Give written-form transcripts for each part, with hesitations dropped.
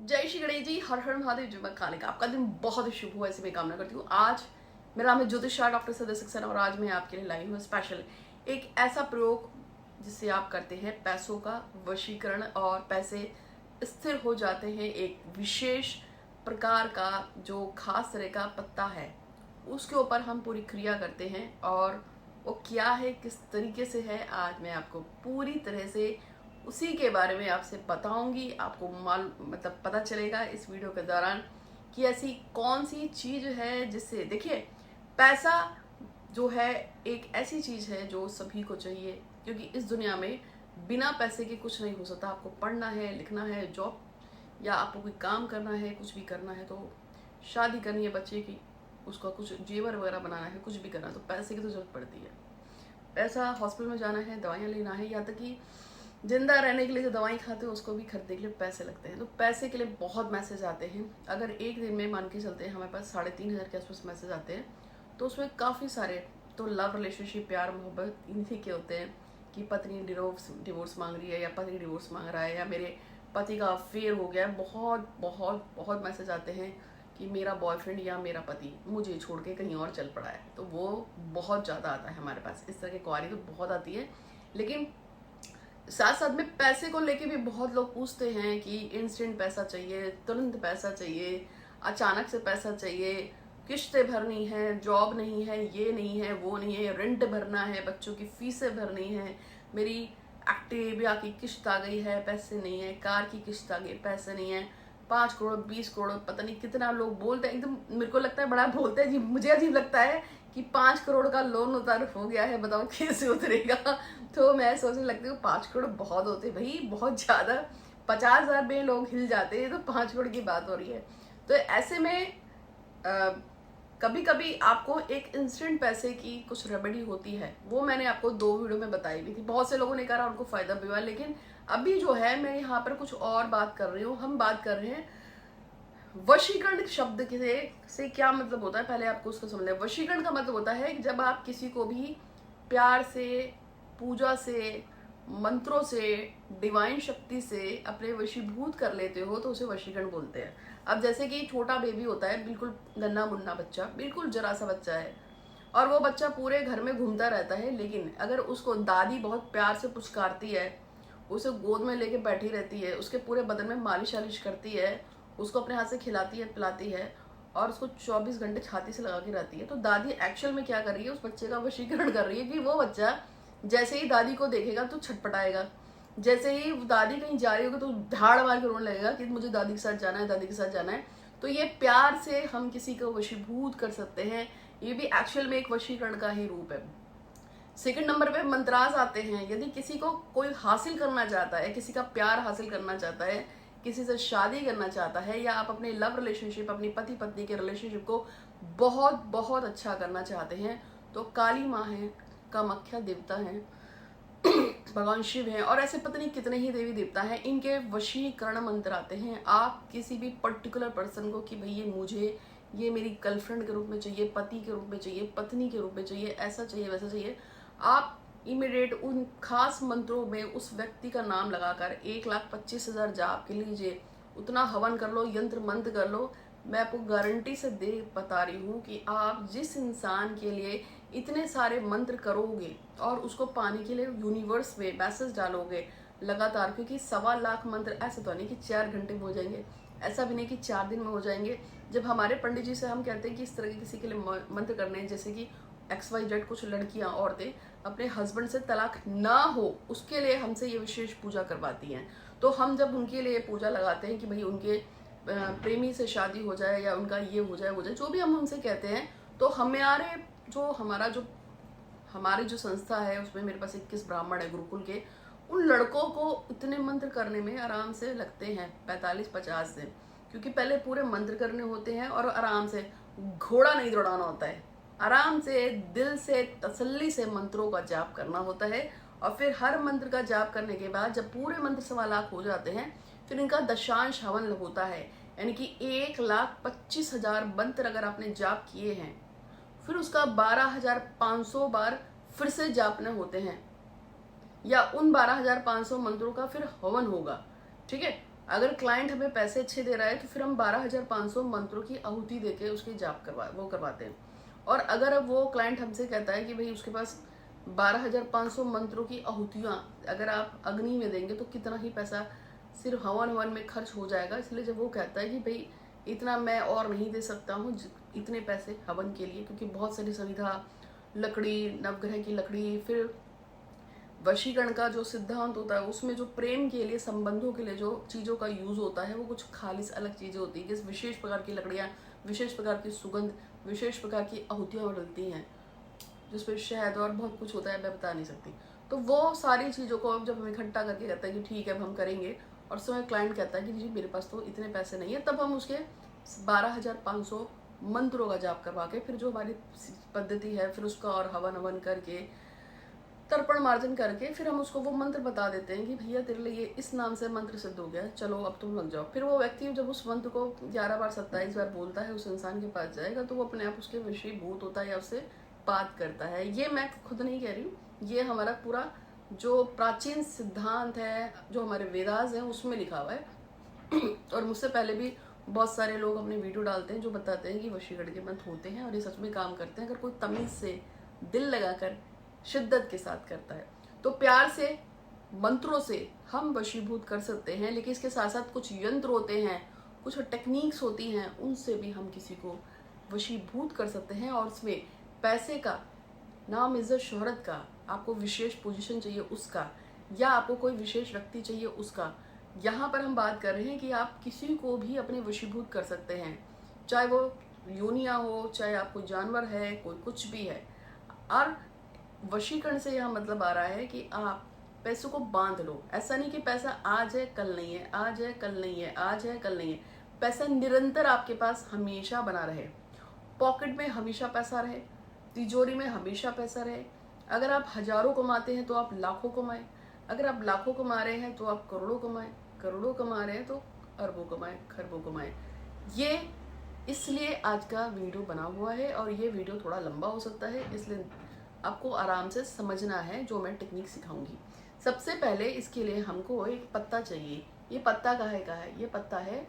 जय श्री गणेश जी। हर हर महादेव जी। मैं कालिका, आपका दिन बहुत ही शुभ हो ऐसी मैं कामना करती हूँ। आज मेरा नाम है ज्योतिषा डॉक्टर सदर सक्सेना और आज मैं आपके लिए लाई हूँ स्पेशल एक ऐसा प्रयोग जिससे आप करते हैं पैसों का वशीकरण और पैसे स्थिर हो जाते हैं। एक विशेष प्रकार का जो खास तरह का पत्ता है उसके ऊपर हम पूरी क्रिया करते हैं और वो क्या है, किस तरीके से है, आज मैं आपको पूरी तरह से उसी के बारे में आपसे बताऊंगी। आपको मतलब पता चलेगा इस वीडियो के दौरान कि ऐसी कौन सी चीज है जिससे, देखिए, पैसा जो है एक ऐसी चीज है जो सभी को चाहिए, क्योंकि इस दुनिया में बिना पैसे के कुछ नहीं हो सकता। आपको पढ़ना है, लिखना है, जॉब या आपको कोई काम करना है, कुछ भी करना है, तो शादी करनी है बच्चे की, उसका कुछ जेवर वगैरह बनाना है, कुछ भी करना है तो पैसे की तो जरूरत पड़ती है। पैसा, हॉस्पिटल में जाना है, दवाइयाँ लेना है, यहाँ तक कि जिंदा रहने के लिए जो दवाई खाते हैं उसको भी खरीदने के लिए पैसे लगते हैं। तो पैसे के लिए बहुत मैसेज आते हैं। अगर एक दिन में मान के चलते हैं हमारे पास 3,500 के आसपास मैसेज आते हैं, तो उसमें काफ़ी सारे तो लव रिलेशनशिप, प्यार मोहब्बत इन्हीं के होते हैं कि पत्नी डिवोर्स मांग रही है या पति डिवोर्स मांग रहा है या मेरे पति का अफेयर हो गया है। बहुत बहुत बहुत मैसेज आते हैं कि मेरा बॉयफ्रेंड या मेरा पति मुझे छोड़ के कहीं और चल पड़ा है। तो वो बहुत ज़्यादा आता है हमारे पास, इस तरह की क्वारी तो बहुत आती है। लेकिन साथ साथ में पैसे को लेके भी बहुत लोग पूछते हैं कि इंस्टेंट पैसा चाहिए, तुरंत पैसा चाहिए, अचानक से पैसा चाहिए, किस्तें भरनी है, जॉब नहीं है, ये नहीं है, वो नहीं है, रेंट भरना है, बच्चों की फीसें भरनी है, मेरी एक्टिवा की किस्त आ गई है, पैसे नहीं है, कार की किस्त आ गई, पैसे नहीं है, 5 करोड़ 20 करोड़ पता नहीं कितना लोग बोलते हैं। एकदम मेरे को लगता है बड़ा बोलते हैं जी, मुझे अजीब लगता है कि 5 करोड़ का लोन उतार हो गया है, बताओ कैसे उतरेगा। तो मैं सोचने लगती हूँ 5 करोड़ बहुत होते भाई, बहुत ज्यादा। 50,000 में लोग हिल जाते हैं, तो 5 करोड़ की बात हो रही है। तो ऐसे में कभी कभी आपको एक इंस्टेंट पैसे की कुछ रेमेडी होती है, वो मैंने आपको 2 वीडियो में बताई भी थी। बहुत से लोगों ने कहा उनको फायदा भी हुआ, लेकिन अभी जो है मैं यहाँ पर कुछ और बात कर रही हूँ। हम बात कर रहे हैं वशीकरण शब्द से क्या मतलब होता है, पहले आपको उसको समझना है। वशीकरण का मतलब होता है कि जब आप किसी को भी प्यार से, पूजा से, मंत्रों से, डिवाइन शक्ति से अपने वशीभूत कर लेते हो तो उसे वशीकरण बोलते हैं। अब जैसे कि छोटा बेबी होता है, बिल्कुल नन्हा मुन्ना बच्चा, बिल्कुल जरा सा बच्चा है और वो बच्चा पूरे घर में घूमता रहता है, लेकिन अगर उसको दादी बहुत प्यार से पुचकारती है, उसे गोद में लेके बैठी रहती है, उसके पूरे बदन में मालिश वालिश करती है, उसको अपने हाथ से खिलाती है, पिलाती है और उसको 24 घंटे छाती से लगा के रहती है, तो दादी एक्चुअल में क्या कर रही है, उस बच्चे का वशीकरण कर रही है कि वो बच्चा जैसे ही दादी को देखेगा तो छटपटाएगा, जैसे ही दादी कहीं जा रही होगी तो धाड़ मार के रोने लगेगा कि मुझे दादी के साथ जाना है, दादी के साथ जाना है। तो ये प्यार से हम किसी को वशीभूत कर सकते हैं, ये भी एक्चुअल में एक वशीकरण का ही रूप है। सेकंड नंबर पे मंत्रास आते हैं। यदि किसी को कोई हासिल करना चाहता है, किसी का प्यार हासिल करना चाहता है, किसी से शादी करना चाहता है, या आप अपने लव रिलेशनशिप, अपनी पति पत्नी के रिलेशनशिप को बहुत बहुत अच्छा करना चाहते हैं, तो काली माँ है, कामाख्या देवता है, भगवान शिव हैं और ऐसे पता नहीं कितने ही देवी देवता हैं, इनके वशीकरण मंत्र आते हैं। आप किसी भी पर्टिकुलर पर्सन को कि भाई ये मुझे, ये मेरी गर्लफ्रेंड के रूप में चाहिए, पति के रूप में चाहिए, पत्नी के रूप में चाहिए, ऐसा चाहिए, वैसा चाहिए, आप इमीडिएट उन खास मंत्रों में उस व्यक्ति का नाम लगाकर 1,25,000 जाप के लीजिए, उतना हवन कर लो, यंत्र मंत्र कर लो। मैं आपको गारंटी से दे बता रही हूँ कि आप जिस इंसान के लिए इतने सारे मंत्र करोगे और उसको पाने के लिए यूनिवर्स में मैसेज डालोगे लगातार, क्योंकि 1.25 लाख मंत्र ऐसे तो नहीं कि 4 घंटे में हो जाएंगे, ऐसा भी नहीं कि 4 दिन में हो जाएंगे। जब हमारे पंडित जी से हम कहते हैं कि इस तरह के किसी के लिए मंत्र करने हैं, जैसे कि XYZ कुछ लड़कियां, औरतें अपने हस्बैंड से तलाक ना हो उसके लिए हमसे ये विशेष पूजा करवाती हैं, तो हम जब उनके लिए पूजा लगाते हैं कि भाई उनके प्रेमी से शादी हो जाए या उनका ये हो जाए, वो जाए, जो भी हम उनसे कहते हैं, तो हमारी जो संस्था है उसमें मेरे पास 21 ब्राह्मण है गुरुकुल के, उन लड़कों को इतने मंत्र करने में आराम से लगते हैं 45-50 दिन, क्योंकि पहले पूरे मंत्र करने होते हैं और आराम से घोड़ा नहीं दौड़ाना होता है, आराम से दिल से तसल्ली से मंत्रों का जाप करना होता है। और फिर हर मंत्र का जाप करने के बाद जब पूरे मंत्र 1.25 लाख हो जाते हैं, फिर इनका दशांश हवन होता है, यानी कि 1,25,000 मंत्र अगर आपने जाप किए हैं, फिर उसका 12,500 बार फिर से जापने होते हैं, या उन 12,500 मंत्रों का फिर हवन होगा। ठीक है, अगर क्लाइंट हमें पैसे अच्छे दे रहा है तो फिर हम 12,500 मंत्रों की आहुति देके उसके जाप करवाते हैं। और अगर अब वो क्लाइंट हमसे कहता है कि भाई उसके पास 12,500 मंत्रों की आहुतियाँ अगर आप अग्नि में देंगे तो कितना ही पैसा सिर्फ हवन में खर्च हो जाएगा। इसलिए जब वो कहता है कि भाई इतना मैं और नहीं दे सकता हूँ इतने पैसे हवन के लिए, क्योंकि बहुत सारी सुविधा, लकड़ी, नवग्रह की लकड़ी, फिर वशीकरण का जो सिद्धांत होता है उसमें जो प्रेम के लिए, संबंधों के लिए जो चीज़ों का यूज होता है वो कुछ खालिस अलग चीज़ें होती है। किस विशेष प्रकार की लकड़ियाँ, विशेष प्रकार की सुगंध, विशेष प्रकार की आहुतियाँ डलती हैं जिसपे शहद और बहुत कुछ होता है, मैं बता नहीं सकती। तो वो सारी चीज़ों को जब हम इकट्ठा करके कहते हैं कि ठीक है अब हम करेंगे, और समय क्लाइंट कहता है कि जी मेरे पास तो इतने पैसे नहीं है, तब हम उसके 12,500 मंत्रों का जाप करवा के फिर जो हमारी पद्धति है फिर उसका और हवन करके तर्पण मार्जन करके फिर हम उसको वो मंत्र बता देते हैं कि भैया तेरे लिए ये इस नाम से मंत्र सिद्ध हो गया, चलो अब तुम लग जाओ। फिर वो व्यक्ति जब उस मंत्र को 11 बार 27 बार बोलता है, उस इंसान के पास जाएगा तो वो अपने आप उसके वशीभूत होता है या उससे बात करता है। ये मैं खुद नहीं कह रही हूँ, ये हमारा पूरा जो प्राचीन सिद्धांत है, जो हमारे वेदास हैं उसमें लिखा हुआ है। और मुझसे पहले भी बहुत सारे लोग अपने वीडियो डालते हैं जो बताते हैं कि वशीकरण के मंत्र होते हैं और ये सच में काम करते हैं अगर कोई तमीज से, दिल लगाकर, शिद्दत के साथ करता है। तो प्यार से, मंत्रों से हम वशीभूत कर सकते हैं, लेकिन इसके साथ साथ कुछ यंत्र होते हैं, कुछ टेक्निक्स होती हैं, उनसे भी हम किसी को वशीभूत कर सकते हैं। और उसमें पैसे का, नाम, इज्जत, शोहरत का, आपको विशेष पोजीशन चाहिए उसका, या आपको कोई विशेष व्यक्ति चाहिए उसका, यहाँ पर हम बात कर रहे हैं कि आप किसी को भी अपने वशीभूत कर सकते हैं, चाहे वो योनिया हो, चाहे आप कोई जानवर है, कोई कुछ भी है। और वशीकरण से यह मतलब आ रहा है कि आप पैसों को बांध लो। ऐसा नहीं कि पैसा आज है कल नहीं है, आज है कल नहीं है, आज है कल नहीं है। पैसा निरंतर आपके पास हमेशा बना रहे, पॉकेट में हमेशा पैसा रहे, तिजोरी में हमेशा पैसा रहे। अगर आप हजारों कमाते हैं तो आप लाखों कमाएं, अगर आप लाखों कमा रहे हैं तो आप करोड़ों कमाएं, करोड़ों कमा रहे हैं तो अरबों कमाएं, खरबों कमाएं। ये इसलिए आज का वीडियो बना हुआ है, और ये वीडियो थोड़ा लंबा हो सकता है, इसलिए आपको आराम से समझना है जो मैं टेक्निक सिखाऊंगी। सबसे पहले इसके लिए हमको एक पत्ता चाहिए। ये पत्ता का है? ये पत्ता है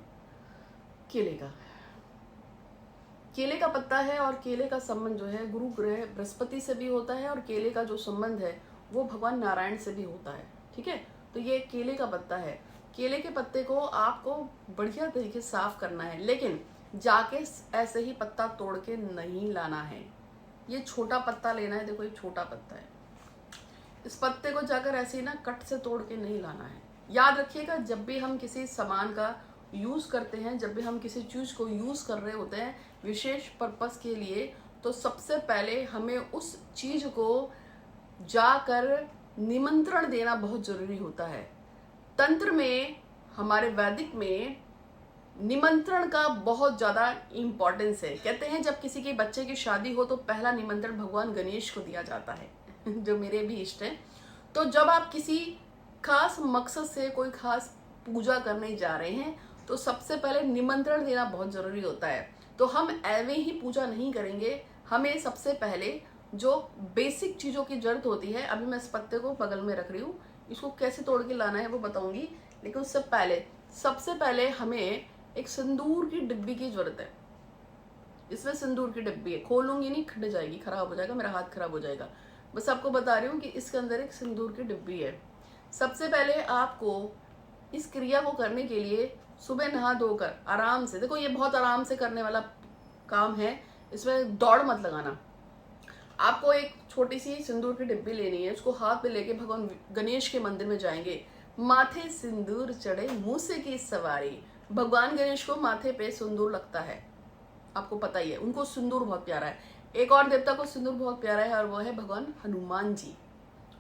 केले का। केले का पत्ता है, और केले का संबंध जो है गुरु ग्रह बृहस्पति से भी होता है, और केले का जो संबंध है वो भगवान नारायण से भी होता है। ठीक है, तो ये केले का पत्ता है। केले के पत्ते को आपको बढ़िया तरीके से साफ करना है, लेकिन जाके ऐसे ही पत्ता तोड़ के नहीं लाना है। ये छोटा पत्ता लेना है, देखो ये छोटा पत्ता है, इस पत्ते को जाकर ऐसे ही ना कट से तोड़ के नहीं लाना है। याद रखिएगा, जब भी हम किसी सामान का यूज करते हैं, जब भी हम किसी चीज को यूज कर रहे होते हैं विशेष पर्पस के लिए, तो सबसे पहले हमें उस चीज को जाकर निमंत्रण देना बहुत जरूरी होता है। तंत्र में, हमारे वैदिक में निमंत्रण का बहुत ज्यादा इंपॉर्टेंस है। कहते हैं जब किसी के बच्चे की शादी हो तो पहला निमंत्रण भगवान गणेश को दिया जाता है जो मेरे भी इष्ट है। तो जब आप किसी खास मकसद से कोई खास पूजा करने जा रहे हैं तो सबसे पहले निमंत्रण देना बहुत जरूरी होता है। तो हम ऐवे ही पूजा नहीं करेंगे, हमें सबसे पहले जो बेसिक चीजों की जरूरत होती है, अभी मैं इस पत्ते को बगल में रख रही हूँ, इसको कैसे तोड़ के लाना है वो बताऊंगी, लेकिन उससे पहले सबसे पहले हमें एक सिंदूर की डिब्बी की जरूरत है। इसमें सिंदूर की डिब्बी है, खोलूंगी नहीं, खट जाएगी, खराब हो जाएगा, मेरा हाथ खराब हो जाएगा। बस आपको बता रही हूँ कि इसके अंदर एक सिंदूर की डिब्बी है। सबसे पहले आपको इस क्रिया को करने के लिए सुबह नहा धोकर आराम से, देखो ये बहुत आराम से करने वाला काम है, इसमें दौड़ मत लगाना। आपको एक छोटी सी सिंदूर की डिब्बी लेनी है, उसको हाथ में लेके भगवान गणेश के मंदिर में जाएंगे। माथे सिंदूर चढ़े मुंह से की सवारी। भगवान गणेश को माथे पे सिंदूर लगता है, आपको पता ही है, उनको सिंदूर बहुत प्यारा है। एक और देवता को सिंदूर बहुत प्यारा है और वो है भगवान हनुमान जी।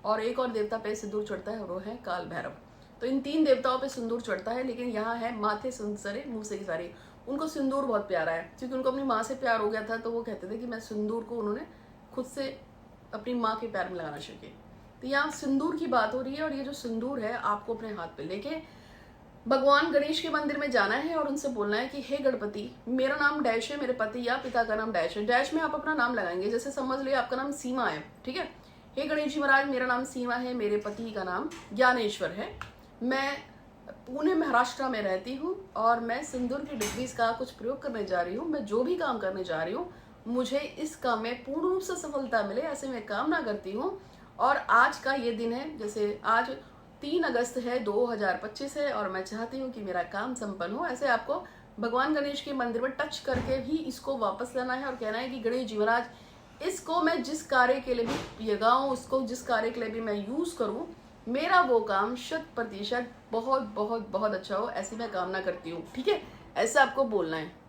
और एक और देवता पे सिंदूर चढ़ता है और वो है काल भैरव। तो इन तीन देवताओं पे सिंदूर चढ़ता है, लेकिन यहाँ है माथे सिंदूर मुंह से की सारी। उनको सिंदूर बहुत प्यारा है, क्योंकि उनको अपनी माँ से प्यार हो गया था, तो वो कहते थे कि मैं सिंदूर को उन्होंने खुद से अपनी माँ के पैर में लगाना शुरू किया। तो यहाँ सिंदूर की बात हो रही है, और ये जो सिंदूर है आपको अपने हाथ पे लेके भगवान गणेश के मंदिर में जाना है और उनसे बोलना है कि हे गणपति, मेरा नाम डैश है, मेरे पति या पिता का नाम डैश है। डैश में आप अपना नाम लगाएंगे, जैसे समझ लीजिए आपका नाम सीमा है, ठीक है। हे गणेश जी महाराज, मेरा नाम सीमा है, मेरे पति का नाम ज्ञानेश्वर है, मैं पुणे महाराष्ट्र में रहती हूँ और मैं सिंदूर की डिग्रीज का कुछ प्रयोग करने जा रही हूँ। मैं जो भी काम करने जा रही हूँ मुझे इस काम में पूर्ण रूप से सफलता मिले, ऐसे मैं कामना करती हूँ। और आज का ये दिन है, जैसे आज 3 अगस्त है 2025 है और मैं चाहती हूँ कि मेरा काम संपन्न हो। ऐसे आपको भगवान गणेश के मंदिर में टच करके भी इसको वापस लाना है और कहना है कि गणेश जी महाराज, इसको मैं जिस कार्य के लिए भी लगाऊं, उसको जिस कार्य के लिए भी मैं यूज करूं, मेरा वो काम 100% बहुत बहुत बहुत अच्छा हो, ऐसी मैं कामना करती हूँ। ठीक है, ऐसा आपको बोलना है।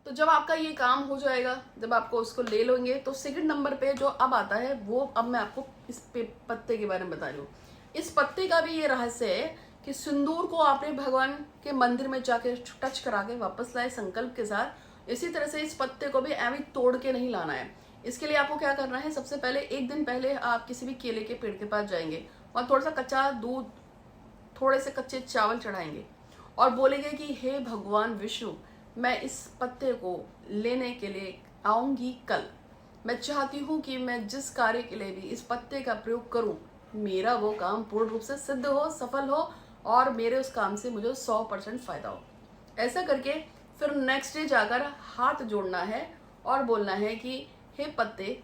तो जब आपका ये काम हो जाएगा, जब आपको उसको ले लेंगे, तो सेकंड नंबर पे जो अब आता है वो अब मैं आपको इस पत्ते के बारे में बता रही हूँ। इस पत्ते का भी ये रहस्य है कि सिंदूर को आपने भगवान के मंदिर में जाके टच करा के वापस लाए संकल्प के साथ। इसी तरह से इस पत्ते को भी ऐवी तोड़ के नहीं लाना है। इसके लिए आपको क्या करना है, सबसे पहले एक दिन पहले आप किसी भी केले के पेड़ के पास जाएंगे और थोड़ा सा कच्चा दूध, थोड़े से कच्चे चावल चढ़ाएंगे और बोलेंगे कि हे भगवान विष्णु, मैं इस पत्ते को लेने के लिए आऊंगी कल। मैं चाहती हूँ कि मैं जिस कार्य के लिए भी इस पत्ते का प्रयोग करूं, मेरा वो काम पूर्ण रूप से सिद्ध हो, सफल हो और मेरे उस काम से मुझे 100% फायदा हो। ऐसा करके फिर नेक्स्ट डे जाकर हाथ जोड़ना है और बोलना है कि हे पत्ते,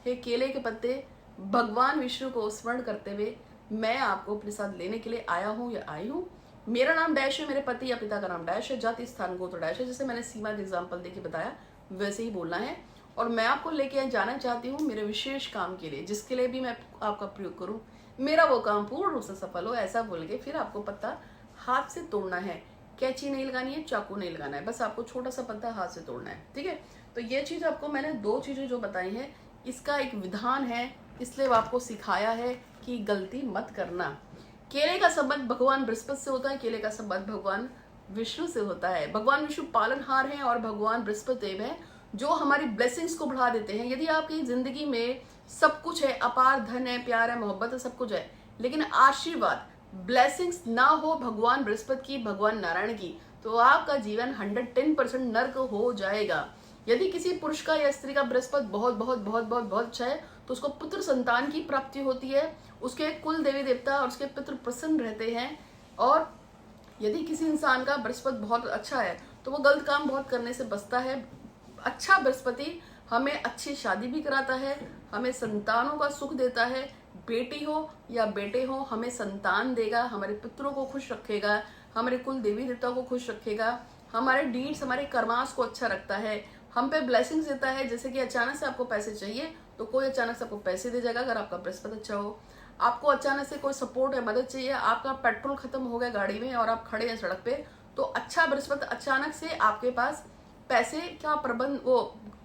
हे केले के पत्ते, भगवान विष्णु को स्मरण करते हुए मैं आपको अपने साथ लेने के लिए आया हूँ या आई हूँ। मेरा नाम डैश है, मेरे पति या पिता का नाम डैश है, जाति स्थान गोत्र डैश है, जैसे मैंने सीमा के एग्जाम्पल देके बताया वैसे ही बोलना है। और मैं आपको लेके जाना चाहती हूँ मेरे विशेष काम के लिए, जिसके लिए भी मैं आपका प्रयोग करूँ, मेरा वो काम पूर्ण रूप से सफल हो, ऐसा बोल के फिर आपको पत्ता हाथ से तोड़ना है। कैंची नहीं लगानी है, चाकू नहीं लगाना है, बस आपको छोटा सा पत्ता हाथ से तोड़ना है। ठीक है, तो ये चीज आपको मैंने 2 चीजें जो बताई हैं, इसका एक विधान है, इसलिए आपको सिखाया है कि गलती मत करना। केले का संबंध भगवान बृहस्पति से होता है, केले का संबंध भगवान विष्णु से होता है। भगवान विष्णु पालनहार हैं और भगवान बृहस्पति देव हैं जो हमारी ब्लेसिंग्स को बढ़ा देते हैं। यदि आपकी जिंदगी में सब कुछ है, अपार धन है, प्यार है, मोहब्बत है, सब कुछ है, लेकिन आशीर्वाद ब्लेसिंग्स ना हो भगवान बृहस्पति की, भगवान नारायण की, तो आपका जीवन 110% नर्क हो जाएगा। यदि किसी पुरुष का या स्त्री का बृहस्पति बहुत बहुत बहुत बहुत बहुत अच्छा है तो उसको पुत्र संतान की प्राप्ति होती है, उसके कुल देवी देवता और उसके पितृ प्रसन्न रहते हैं। और यदि किसी इंसान का बृहस्पति बहुत अच्छा है तो वो गलत काम बहुत करने से बचता है। अच्छा बृहस्पति हमें अच्छी शादी भी कराता है, हमें संतानों का सुख देता है, बेटी हो या बेटे हो हमें संतान देगा, हमारे पितरों को खुश रखेगा, हमारे कुल देवी देवताओं को खुश रखेगा, हमारे डीड्स, हमारे कर्मास को अच्छा रखता है, हम पे ब्लेसिंग्स देता है। जैसे कि अचानक से आपको पैसे चाहिए तो कोई अचानक से आपको पैसे दे जाएगा अगर आपका बृहस्पति अच्छा हो। आपको अचानक से कोई सपोर्ट या मदद चाहिए, आपका पेट्रोल खत्म हो गया गाड़ी में और आप खड़े हैं सड़क पे, तो अच्छा बृहस्पति अचानक से आपके पास पैसे का प्रबंध, वो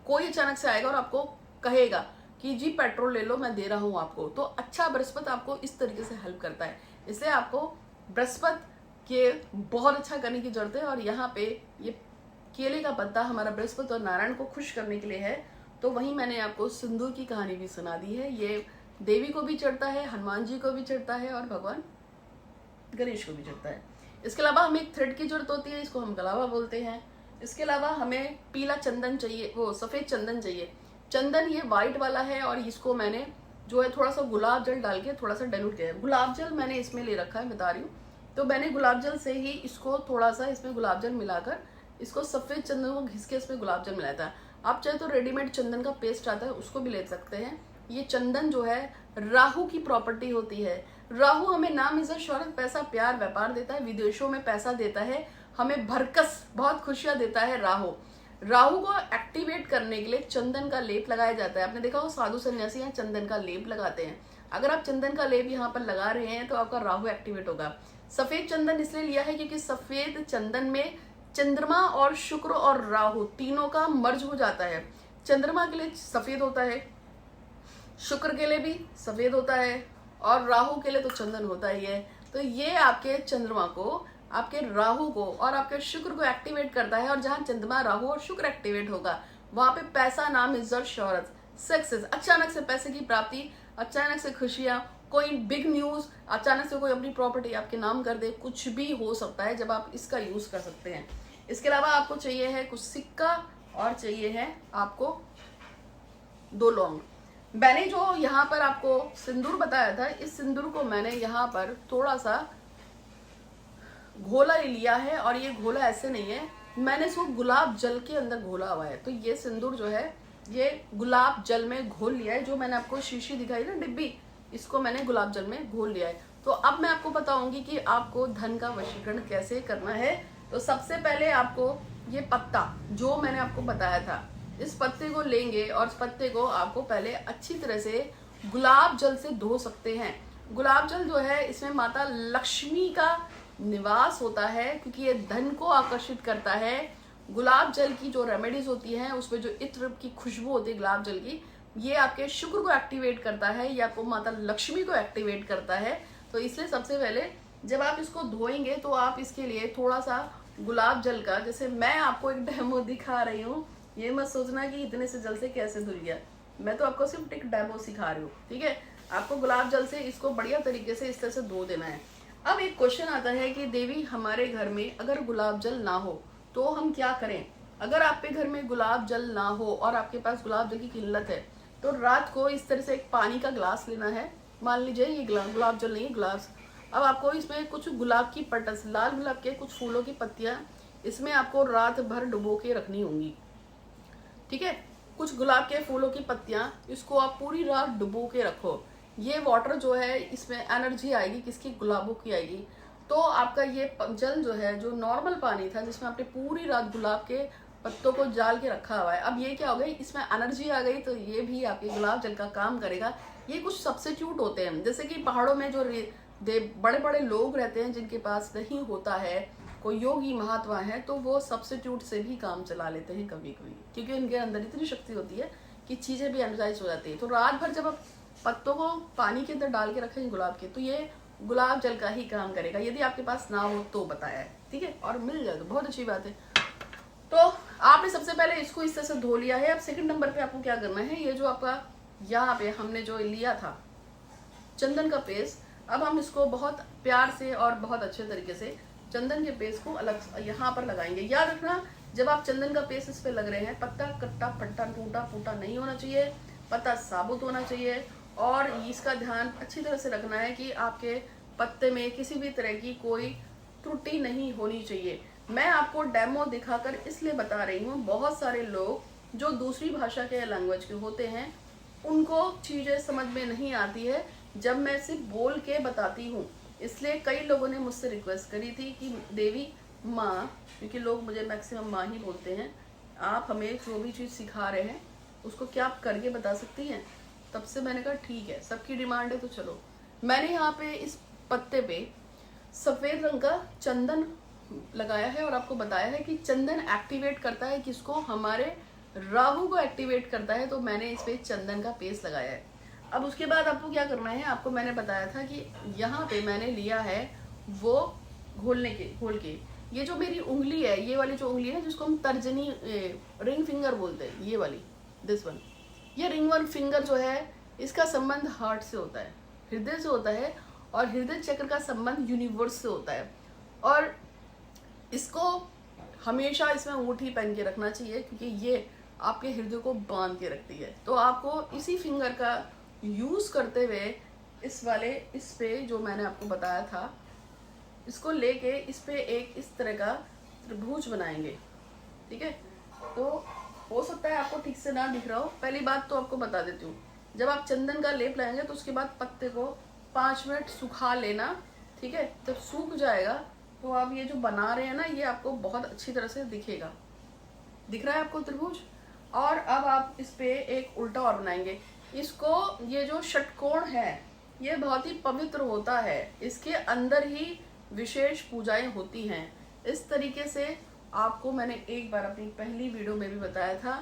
कोई अचानक से आएगा और आपको कहेगा कि जी पेट्रोल ले लो, मैं दे रहा हूँ आपको। तो अच्छा बृहस्पति आपको इस तरीके से हेल्प करता है। इसलिए आपको बृहस्पति के बहुत अच्छा करने की जरूरत है। और यहाँ पे ये केले का पत्ता हमारा बृहस्पति और नारायण को खुश करने के लिए है। तो वहीं मैंने आपको सिंदूर की कहानी भी सुना दी है। ये देवी को भी चढ़ता है, हनुमान जी को भी चढ़ता है और भगवान गणेश को भी चढ़ता है। इसके अलावा हमें एक थ्रेड की जरूरत होती है, इसको हम गलावा बोलते हैं। इसके अलावा हमें पीला चंदन चाहिए, वो सफेद चंदन चाहिए। चंदन ये व्हाइट वाला है और इसको मैंने जो है थोड़ा सा गुलाब जल डाल के थोड़ा सा डाइल्यूट किया है। गुलाब जल मैंने इसमें ले रखा है, बता रही हूँ। तो मैंने गुलाब जल से ही इसको थोड़ा सा इसमें गुलाब जल मिलाकर इसको सफेद चंदन को घिस के इसमें गुलाब जल मिलाया था। आप चाहे तो रेडीमेड चंदन का पेस्ट आता है उसको भी ले सकते हैं। ये चंदन जो है राहु की प्रॉपर्टी होती है। राहु हमें नाम, इज्जत, शोहरत, पैसा, प्यार, व्यापार देता है, विदेशों में पैसा देता है, हमें भरकस बहुत खुशियां देता है राहु। राहु को एक्टिवेट करने के लिए चंदन का लेप लगाया जाता है। आपने देखा हो साधु सन्यासी यहाँ चंदन का लेप लगाते हैं। अगर आप चंदन का लेप यहाँ पर लगा रहे हैं तो आपका राहु एक्टिवेट होगा। सफेद चंदन इसलिए लिया है क्योंकि सफेद चंदन में चंद्रमा और शुक्र और राहु तीनों का मर्ज हो जाता है। चंद्रमा के लिए सफेद होता है, शुक्र के लिए भी सफेद होता है और राहु के लिए तो चंदन होता ही है। तो ये आपके चंद्रमा को, आपके राहु को और आपके शुक्र को एक्टिवेट करता है। और जहां चंद्रमा, राहु और शुक्र एक्टिवेट होगा वहां पे पैसा, नाम, इज्जत, शोहरत, सक्सेस, अचानक से पैसे की प्राप्ति, अचानक से खुशियां, कोई बिग न्यूज, अचानक से कोई अपनी प्रॉपर्टी आपके नाम कर दे, कुछ भी हो सकता है जब आप इसका यूज कर सकते हैं। इसके अलावा आपको चाहिए है कुछ सिक्का और चाहिए है आपको 2 लौंग। मैंने जो यहाँ पर आपको सिंदूर बताया था, इस सिंदूर को मैंने यहाँ पर थोड़ा सा घोला लिया है, और ये घोला ऐसे नहीं है, मैंने इसको गुलाब जल के अंदर घोला हुआ है। तो ये सिंदूर जो है ये गुलाब जल में घोल लिया है। जो मैंने आपको शीशी दिखाई ना डिब्बी, इसको मैंने गुलाब जल में घोल लिया है। तो अब मैं आपको बताऊंगी कि आपको धन का वशीकरण कैसे करना है। तो सबसे पहले आपको ये पत्ता जो मैंने आपको बताया था, इस पत्ते को लेंगे और इस पत्ते को आपको पहले अच्छी तरह से गुलाब जल से धो सकते हैं। गुलाब जल जो है इसमें माता लक्ष्मी का निवास होता है, क्योंकि ये धन को आकर्षित करता है। गुलाब जल की जो रेमेडीज होती हैं उसमें जो इत्र की खुशबू होती है गुलाब जल की, ये आपके शुक्र को एक्टिवेट करता है, ये आपको माता लक्ष्मी को एक्टिवेट करता है। तो इसलिए सबसे पहले जब आप इसको धोएंगे तो आप इसके लिए थोड़ा सा गुलाब जल का, जैसे मैं आपको एक डेमो दिखा रही हूँ, ये मत सोचना कि इतने से जल से कैसे धुल गया, मैं तो आपको सिर्फ एक डेमो सिखा रही हूँ, ठीक है। आपको गुलाब जल से इसको बढ़िया तरीके से इस तरह से धो देना है। अब एक क्वेश्चन आता है कि देवी हमारे घर में अगर गुलाब जल ना हो तो हम क्या करें। अगर आपके घर में गुलाब जल ना हो और आपके पास गुलाब जल की किल्लत है, तो रात को इस तरह से एक पानी का ग्लास लेना है। मान लीजिए ये गुलाब जल नहीं है, ग्लास। अब आपको इसमें कुछ गुलाब की पटस, लाल गुलाब के कुछ फूलों की पत्तियां इसमें आपको रात भर डुबो के रखनी होंगी, ठीक है। कुछ गुलाब के फूलों की पत्तियां, इसको आप पूरी रात डुबो के रखो। ये वाटर जो है इसमें एनर्जी आएगी, किसकी, गुलाबों की आएगी। तो आपका ये जल जो है, जो नॉर्मल पानी था जिसमें आपने पूरी रात गुलाब के पत्तों को जाल के रखा हुआ है, अब ये क्या हो गई, इसमें एनर्जी आ गई, तो ये भी आपके गुलाब जल का काम करेगा। ये कुछ सब्स्टिट्यूट होते हैं, जैसे कि पहाड़ों में जो बड़े बड़े लोग रहते हैं जिनके पास नहीं होता है, कोई योगी महात्मा है, तो वो सब्स्टिट्यूट से भी काम चला लेते हैं कभी कभी, क्योंकि उनके अंदर इतनी शक्ति होती है कि चीजें भी एनर्जाइज हो जाती है। तो रात भर जब आप पत्तों को पानी के अंदर डाल के रखेंगे गुलाब के, तो ये गुलाब जल का ही काम करेगा। यदि आपके पास ना हो तो बताया है, ठीक है, और मिल जाए तो बहुत अच्छी बात है। तो आपने सबसे पहले इसको इस तरह से धो लिया है। अब सेकंड नंबर पे आपको क्या करना है, ये जो आपका यहाँ पे हमने जो लिया था चंदन का पेस्ट, अब हम इसको बहुत प्यार से और बहुत अच्छे तरीके से चंदन के पेस्ट को अलग यहाँ पर लगाएंगे। याद रखना, जब आप चंदन का पेस्ट इस पे लग रहे हैं, पत्ता कट्टा फट्टा टूटा फूटा नहीं होना चाहिए, पत्ता साबुत होना चाहिए। और इसका ध्यान अच्छी तरह से रखना है कि आपके पत्ते में किसी भी तरह की कोई त्रुटि नहीं होनी चाहिए। मैं आपको डेमो दिखाकर इसलिए बता रही हूँ, बहुत सारे लोग जो दूसरी भाषा के लैंग्वेज के होते हैं उनको चीज़ें समझ में नहीं आती है जब मैं सिर्फ बोल के बताती हूँ। इसलिए कई लोगों ने मुझसे रिक्वेस्ट करी थी कि देवी माँ, क्योंकि लोग मुझे मैक्सिमम माँ ही बोलते हैं, आप हमें जो भी चीज़ सिखा रहे हैं उसको क्या आप करके बता सकती हैं। तब से मैंने कहा ठीक है, सबकी डिमांड है तो चलो। मैंने यहाँ पे इस पत्ते पे सफ़ेद रंग का चंदन लगाया है और आपको बताया है कि चंदन एक्टिवेट करता है किसको, हमारे राहु को एक्टिवेट करता है। तो मैंने इस पे चंदन का पेस्ट लगाया है। अब उसके बाद आपको क्या करना है, आपको मैंने बताया था कि यहाँ पे मैंने लिया है वो घोल के ये जो मेरी उंगली है, ये वाली जो उंगली है जिसको हम तर्जनी रिंग फिंगर बोलते हैं, ये वाली दिस वन, ये रिंग वन फिंगर जो है इसका संबंध हार्ट से होता है, हृदय से होता है, और हृदय चक्र का संबंध यूनिवर्स से होता है। और इसको हमेशा इसमें अंगूठी पहन के रखना चाहिए, क्योंकि ये आपके हृदय को बांध के रखती है। तो आपको इसी फिंगर का यूज़ करते हुए इस पे जो मैंने आपको बताया था, इसको लेके इस पे एक इस तरह का त्रिभुज बनाएंगे, ठीक है। तो हो सकता है आपको ठीक से ना दिख रहा हो। पहली बात तो आपको बता देती हूँ, जब आप चंदन का लेप लगाएंगे तो उसके बाद पत्ते को 5 मिनट सुखा लेना, ठीक है। जब सूख जाएगा तो आप ये जो बना रहे हैं ना, ये आपको बहुत अच्छी तरह से दिखेगा। दिख रहा है आपको त्रिभुज। और अब आप इस पे एक उल्टा और बनाएंगे। इसको, ये जो षटकोण है ये बहुत ही पवित्र होता है, इसके अंदर ही विशेष पूजाएं होती हैं। इस तरीके से आपको मैंने एक बार अपनी पहली वीडियो में भी बताया था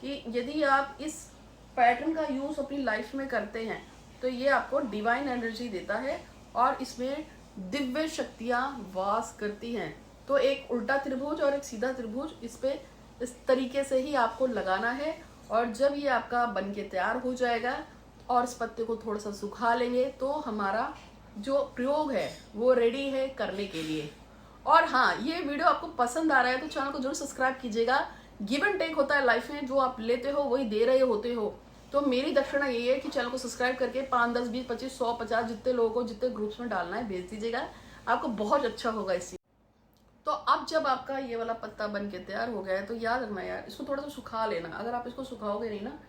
कि यदि आप इस पैटर्न का यूज़ अपनी लाइफ में करते हैं तो ये आपको डिवाइन एनर्जी देता है और इसमें दिव्य शक्तियाँ वास करती हैं। तो एक उल्टा त्रिभुज और एक सीधा त्रिभुज इस पे इस तरीके से ही आपको लगाना है। और जब ये आपका बन के तैयार हो जाएगा और इस पत्ते को थोड़ा सा सुखा लेंगे तो हमारा जो प्रयोग है वो रेडी है करने के लिए। और हाँ, ये वीडियो आपको पसंद आ रहा है तो चैनल को जरूर सब्सक्राइब कीजिएगा। गिव एंड टेक होता है लाइफ में, जो आप लेते हो वही दे रहे होते हो। तो मेरी दक्षिणा यही है कि चैनल को सब्सक्राइब करके 5, 10, 20, 25, 100, 50 जितने लोगों को जितने ग्रुप्स में डालना है भेज दीजिएगा, आपको बहुत अच्छा होगा इससे। तो अब जब आपका ये वाला पत्ता बन के तैयार हो गया है तो याद रखना यार, इसको थोड़ा सा सुखा लेना। अगर आप इसको सुखाओगे नहीं ना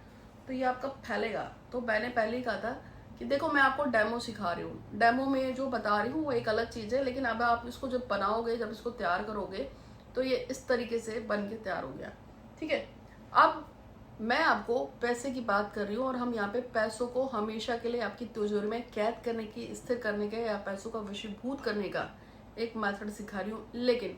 तो ये आपका फैलेगा। तो मैंने पहले ही कहा था कि देखो मैं आपको डेमो सिखा रही हूँ, डेमो में जो बता रही हूँ वो एक अलग चीज़ है, लेकिन अब आप इसको जब बनाओगे, जब इसको तैयार करोगे तो ये इस तरीके से बन के तैयार हो गया। ठीक है, अब मैं आपको पैसे की बात कर रही हूँ और हम यहाँ पे पैसों को हमेशा के लिए आपकी तिजोरी में कैद करने की, स्थिर करने के या पैसों का वशीभूत करने का एक मेथड सिखा रही हूँ। लेकिन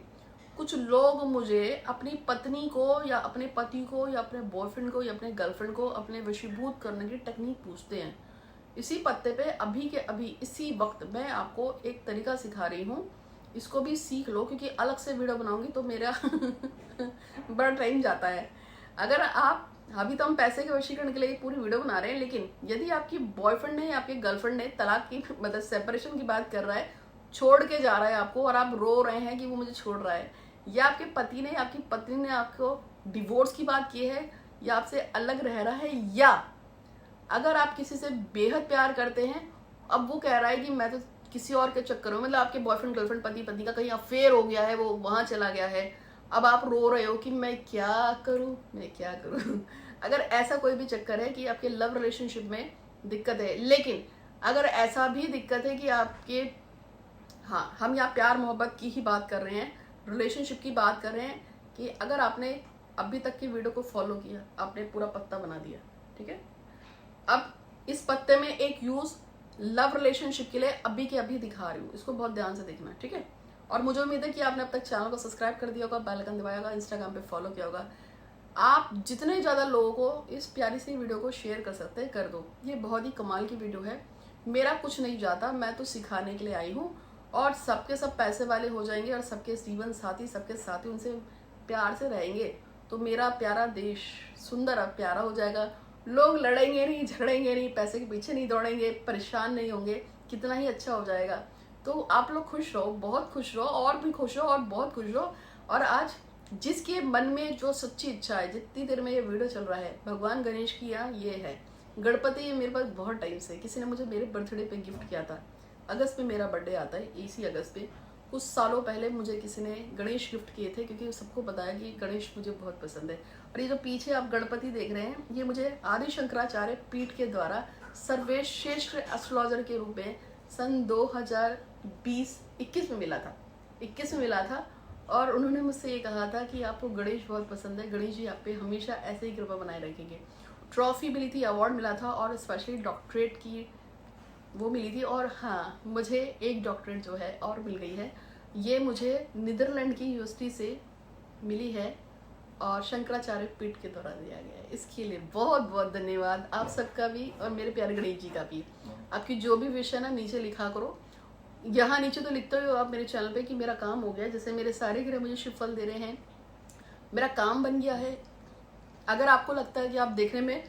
कुछ लोग मुझे अपनी पत्नी को या अपने पति को या अपने बॉयफ्रेंड को या अपने गर्लफ्रेंड को अपने वशीभूत करने की टेक्निक पूछते हैं। इसी पत्ते पे अभी के अभी इसी वक्त मैं आपको एक तरीका सिखा रही हूँ, इसको भी सीख लो, क्योंकि अलग से वीडियो बनाऊंगी तो मेरा बड़ा टाइम जाता है। अगर आप अभी तो हम पैसे के वशीकरण के लिए पूरी वीडियो बना रहे हैं, लेकिन यदि आपकी बॉयफ्रेंड ने या आपके गर्लफ्रेंड ने तलाक की मतलब सेपरेशन की बात कर रहा है, छोड़ के जा रहा है आपको और आप रो रहे हैं कि वो मुझे छोड़ रहा है, या आपके पति ने, आपकी पत्नी ने आपको डिवोर्स की बात की है या आपसे अलग रह रहा है, या अगर आप किसी से बेहद प्यार करते हैं, अब वो कह रहा है कि मैं तो किसी और के चक्कर में, मतलब आपके बॉयफ्रेंड गर्लफ्रेंड पति पत्नी का कहीं अफेयर हो गया है, वो वहां चला गया है, अब आप रो रहे हो कि मैं क्या करूं, मैं क्या करूं। अगर ऐसा कोई भी चक्कर है कि आपके लव रिलेशनशिप में दिक्कत है, लेकिन अगर ऐसा भी दिक्कत है कि आपके, हाँ हम यहाँ प्यार मोहब्बत की ही बात कर रहे हैं, रिलेशनशिप की बात कर रहे हैं, कि अगर आपने अभी तक की वीडियो को फॉलो किया, आपने पूरा पत्ता बना दिया, ठीक है। अब इस पत्ते में एक यूज लव रिलेशनशिप के लिए अभी के अभी दिखा रही हूँ, इसको बहुत ध्यान से देखना, ठीक है। और मुझे उम्मीद है कि आपने अब तक चैनल को सब्सक्राइब कर दिया होगा, बेल आइकन दबाया होगा, इंस्टाग्राम पे फॉलो किया होगा। आप जितने ज़्यादा लोगों को इस प्यारी सी वीडियो को शेयर कर सकते हैं कर दो। ये बहुत ही कमाल की वीडियो है, मेरा कुछ नहीं जाता, मैं तो सिखाने के लिए आई हूँ, और सबके सब पैसे वाले हो जाएंगे और सबके जीवन साथी, सबके साथी उनसे प्यार से रहेंगे, तो मेरा प्यारा देश सुंदर और प्यारा हो जाएगा। लोग लड़ेंगे नहीं, झगड़ेंगे नहीं, पैसे के पीछे नहीं दौड़ेंगे, परेशान नहीं होंगे, कितना ही अच्छा हो जाएगा। तो आप लोग खुश रहो, बहुत खुश रहो, और भी खुश रहो और बहुत खुश रहो। और आज जिसके मन में जो सच्ची इच्छा है, जितनी देर में ये वीडियो चल रहा है, भगवान गणेश की यहाँ ये है, गणपति मेरे पास बहुत टाइम से, किसी ने मुझे मेरे बर्थडे पे गिफ्ट किया था। अगस्त में मेरा बर्थडे आता है, इसी अगस्त पे कुछ सालों पहले मुझे किसी ने गणेश गिफ्ट किए थे, क्योंकि सबको पता है कि गणेश मुझे बहुत पसंद है। और ये जो पीछे आप गणपति देख रहे हैं, ये मुझे आदि शंकराचार्य पीठ के द्वारा सर्वश्रेष्ठ एस्ट्रोलॉजर के रूप में सन 2020-21 में मिला था, 21 में मिला था। और उन्होंने मुझसे ये कहा था कि आपको गणेश बहुत पसंद है, गणेश जी आप पे हमेशा ऐसे ही कृपा बनाए रखेंगे। ट्रॉफी मिली थी, अवार्ड मिला था, और स्पेशली डॉक्टरेट की वो मिली थी। और हाँ, मुझे एक डॉक्टरेट जो है और मिल गई है, ये मुझे नीदरलैंड की यूनिवर्सिटी से मिली है और शंकराचार्य पीठ के द्वारा दिया गया है। इसके लिए बहुत बहुत धन्यवाद आप सबका भी और मेरे प्यारे गणेश जी का भी। आपकी जो भी विश है ना नीचे लिखा करो, यहाँ नीचे तो लिखते हो आप मेरे चैनल पे कि मेरा काम हो गया, जैसे मेरे सारे ग्रह मुझे शुभ फल दे रहे हैं, मेरा काम बन गया है। अगर आपको लगता है कि आप देखने में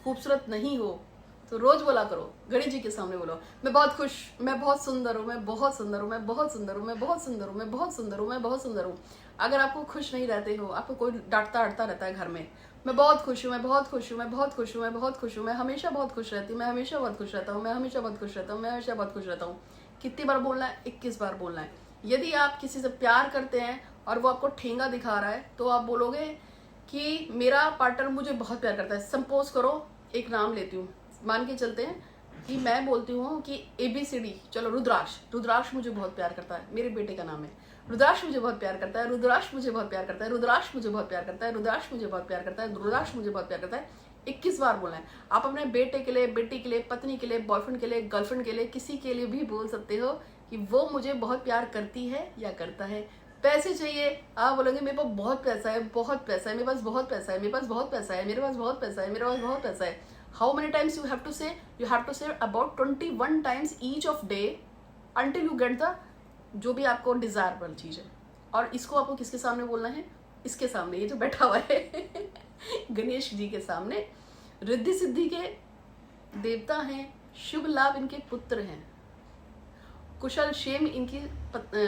खूबसूरत नहीं हो तो रोज बोला करो, गणेश जी के सामने बोलो, मैं बहुत खुश, मैं बहुत सुंदर हूँ, मैं बहुत सुंदर हूँ, मैं बहुत सुंदर हूँ, मैं बहुत सुंदर हूँ, मैं बहुत सुंदर हूँ, मैं बहुत सुंदर हूँ। अगर आपको खुश नहीं रहते हो, आपको कोई डांटता अड़ता रहता है घर में, मैं बहुत खुश हूँ, मैं बहुत खुश हूँ, मैं बहुत खुश हूँ, मैं बहुत खुश हूँ, मैं हमेशा बहुत खुश रहती हूँ, मैं हमेशा बहुत खुश रहता हूँ, मैं हमेशा बहुत खुश रहता हूँ, मैं हमेशा बहुत खुश रहता हूँ। कितनी बार बोलना है? 21 बार बोलना है। यदि आप किसी से प्यार करते हैं और वो आपको ठेंगा दिखा रहा है, तो आप बोलोगे कि मेरा पार्टनर मुझे बहुत प्यार करता है। सपोज करो, एक नाम लेती हूँ, मान के चलते हैं कि मैं बोलती हूँ कि ABCD, चलो रुद्राक्ष, रुद्राक्ष मुझे बहुत प्यार करता है, मेरे बेटे का नाम है रुद्राक्ष, मुझे बहुत प्यार करता है, रुद्राक्ष मुझे बहुत प्यार करता है, रुद्राक्ष मुझे बहुत प्यार करता है, रुद्राक्ष मुझे बहुत प्यार करता है, रुद्राक्ष मुझे बहुत प्यार करता है। 21 बार बोलना है। आप अपने बेटे के लिए, बेटी के लिए, पत्नी के लिए, बॉयफ्रेंड के लिए, गर्लफ्रेंड के लिए, किसी के लिए भी बोल सकते हो कि वो मुझे बहुत प्यार करती है या करता है। पैसे चाहिए, आप बोलोगे मेरे पास बहुत पैसा है, बहुत पैसा है, मेरे पास बहुत पैसा है, मेरे पास बहुत पैसा है, मेरे पास बहुत पैसा है, मेरे पास बहुत पैसा है। How many times you have to say? You have to say about 21 times each of day until you get the जो भी आपको डिजायरेबल चीज है। और इसको आपको किसके सामने बोलना है? इसके सामने, ये जो बैठा हुआ है गणेश जी के सामने। रिद्धि सिद्धि के देवता हैं, शुभ लाभ इनके पुत्र हैं, कुशल क्षेम इनकी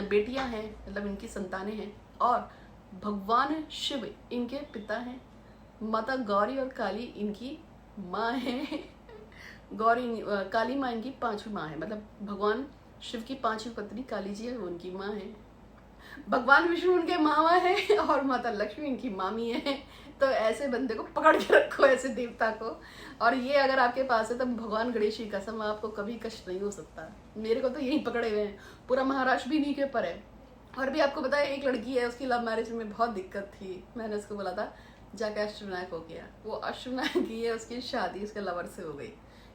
बेटियां हैं, मतलब इनकी संतानें हैं, और भगवान शिव इनके पिता हैं, माता गौरी और काली इनकी माँ है गौरी, काली माँ इनकी 5वीं माँ है, मतलब भगवान शिव की 5वीं पत्नी काली जी है, वो उनकी माँ है। भगवान विष्णु उनके मामा है और माता लक्ष्मी इनकी मामी है। तो ऐसे बंदे को पकड़ के रखो, ऐसे देवता को। और ये अगर आपके पास है तो भगवान गणेश की कसम आपको कभी कष्ट नहीं हो सकता। मेरे को तो यही पकड़े हुए हैं, पूरा महाराष्ट्र भी इन्हीं के ऊपर है। और भी आपको पता है, एक लड़की है, उसकी लव मैरिज में बहुत दिक्कत थी। मैंने उसको बोला था जाके अष्टविनायक हो गया, वो अष्टविनायक की है, उसकी शादी उसके लवर से हो गई।